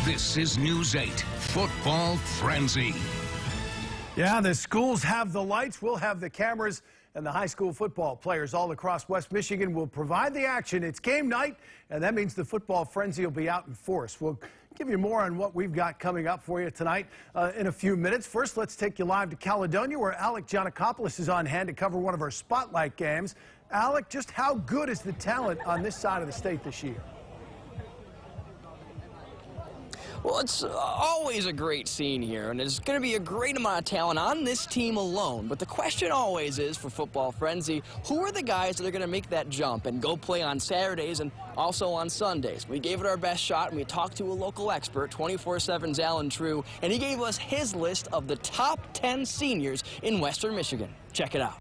This is News 8 Football Frenzy. Yeah, the schools have the lights, we'll have the cameras, and the high school football players all across West Michigan will provide the action. It's game night, and that means the football frenzy will be out in force. We'll give you more on what we've got coming up for you tonight in a few minutes. First, let's take you live to Caledonia, where Alec Giannakopoulos is on hand to cover one of our spotlight games. Alec, just how good is the talent on this side of the state this year? Well, it's always a great scene here, and there's going to be a great amount of talent on this team alone. But the question always is, for Football Frenzy, who are the guys that are going to make that jump and go play on Saturdays and also on Sundays? We gave it our best shot, and we talked to a local expert, 24/7's Allen Trieu, and he gave us his list of the top 10 seniors in Western Michigan. Check it out.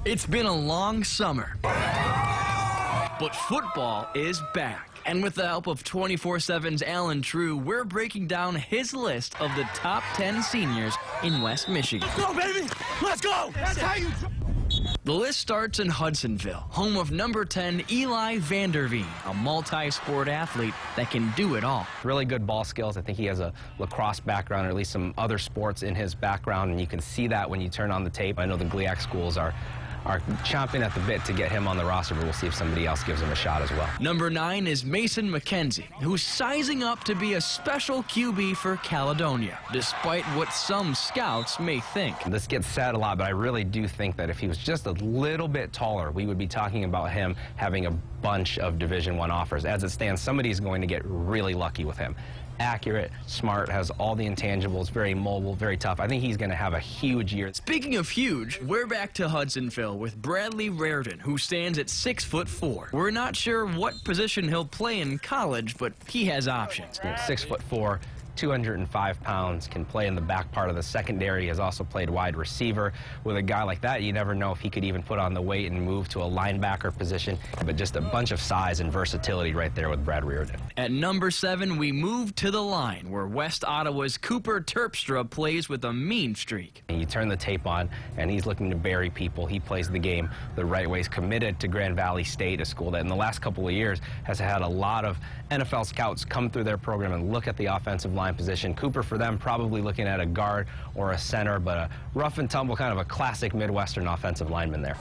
It's been a long summer, but football is back. And with the help of 24/7's Allen Trieu, we're breaking down his list of the top 10 seniors in West Michigan. Let's go, baby! Let's go! That's how you... The list starts in Hudsonville, home of number 10 Eli Van Der Vee, a multi-sport athlete that can do it all. Really good ball skills. I think he has a lacrosse background, or at least some other sports in his background, and you can see that when you turn on the tape. I know the GLIAC schools are chomping at the bit to get him on the roster, but we'll see if somebody else gives him a shot as well. Number 9 is Mckenzie, who's sizing up to be a special QB for Caledonia, despite what some scouts may think. This gets said a lot, but I really do think that if he was just a little bit taller, we would be talking about him having a bunch of Division I offers. As it stands, somebody's going to get really lucky with him. Accurate, smart, has all the intangibles, very mobile, very tough. I think he's going to have a huge year. Speaking of huge, we're back to Hudsonville with Reardon, who stands at 6'4". We're not sure what position he'll play in college, but he has options. 6'4", 205 pounds, can play in the back part of the secondary, has also played wide receiver. With a guy like that, you never know if he could even put on the weight and move to a linebacker position, but just a bunch of size and versatility right there with Reardon. At number 7, we move to the line, where West Ottawa's Cooper Terpstra plays with a mean streak. And you turn the tape on, and he's looking to bury people. He plays the game the right way. He's committed to Grand Valley State, a school that in the last couple of years has had a lot of NFL scouts come through their program and look at the offensive line position. Cooper, for them, probably looking at a guard or a center, but a rough and tumble, kind of a classic Midwestern offensive lineman there.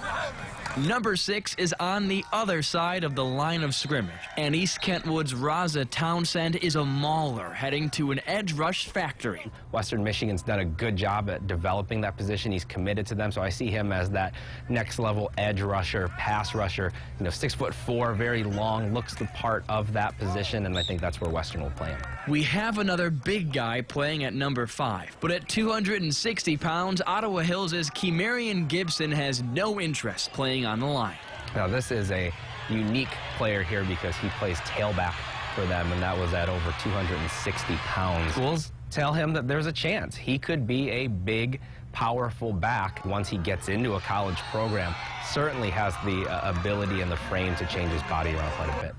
Number 6 is on the other side of the line of scrimmage, and East Kentwood's Raza Townsend is a mauler heading to an edge rush factory. Western Michigan's done a good job at developing that position. He's committed to them, so I see him as that next level edge rusher, pass rusher. 6'4", very long, looks the part of that position, and I think that's where Western will play him. We have another big guy playing at number 5, but at 260 pounds, Ottawa Hills' Kemarian Gibson has no interest playing on the line. Now, this is a unique player here because he plays tailback for them, and that was at over 260 pounds. We'll tell him that there's a chance he could be a big, powerful back once he gets into a college program. Certainly has the ability and the frame to change his body around quite a bit.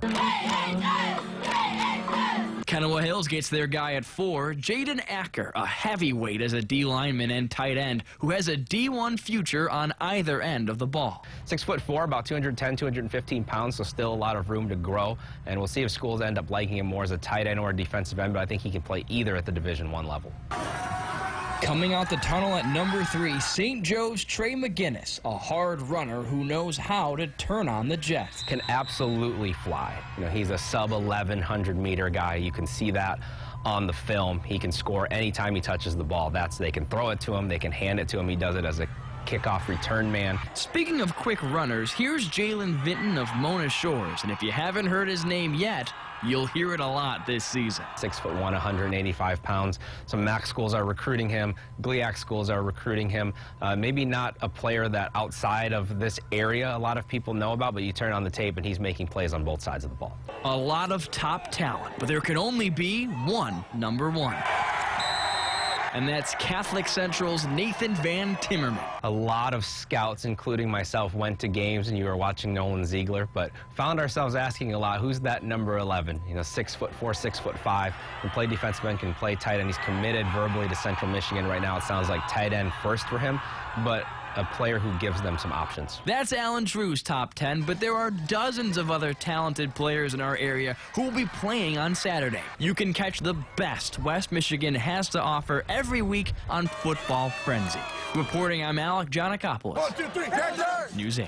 Kenowa Hills gets their guy at 4, Jayden Acker, a heavyweight as a D lineman and tight end who has a D1 future on either end of the ball. 6'4", about 210, 215 pounds, so still a lot of room to grow. And we'll see if schools end up liking him more as a tight end or a defensive end, but I think he can play either at the Division I level. Coming out the tunnel at number 3, St. Joe's Trey Mcginnis, a hard runner who knows how to turn on the jets. Can absolutely fly. He's a sub-1100 meter guy. You can see that on the film. He can score anytime he touches the ball. They can throw it to him, they can hand it to him. He does it as a kickoff return man. Speaking of quick runners, here's Jalen Vinton of Mona Shores, and if you haven't heard his name yet, you'll hear it a lot this season. 6'1", 185 pounds. Some MAC schools are recruiting him. GLIAC schools are recruiting him. Maybe not a player that outside of this area a lot of people know about, but you turn on the tape and he's making plays on both sides of the ball. A lot of top talent, but there can only be one number 1. And that's Catholic Central's Nathan Van Timmerman. A lot of scouts, including myself, went to games and you were watching Nolan Ziegler, but found ourselves asking a lot, who's that number 11? 6'4", 6'5", can play defensive end, can play tight end. He's committed verbally to Central Michigan right now. It sounds like tight end first for him, but a player who gives them some options. That's Allen Trieu's top 10, but there are dozens of other talented players in our area who will be playing on Saturday. You can catch the best West Michigan has to offer every week on Football Frenzy. Reporting, I'm Alec Giannakopoulos. 1, 2, 3, character! News 8.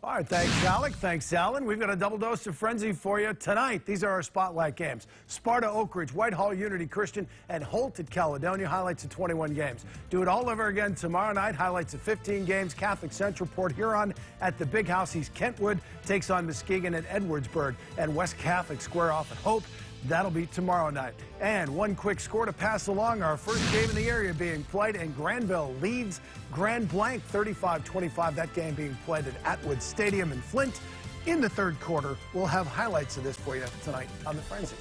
All right, thanks, Alec. Thanks, Alan. We've got a double dose of Frenzy for you tonight. These are our spotlight games. Sparta Oak Ridge, Whitehall Unity Christian, and Holt at Caledonia. Highlights of 21 games. Do it all over again tomorrow night. Highlights of 15 games. Catholic Central, Port Huron at the Big House. Kentwood takes on Muskegon at Edwardsburg. And West Catholic square off at Hope. That'll be tomorrow night. And one quick score to pass along. Our first game in the area being played, and Granville leads Grand Blanc 35-25. That game being played at Atwood Stadium in Flint in the third quarter. We'll have highlights of this for you tonight on the Frenzy.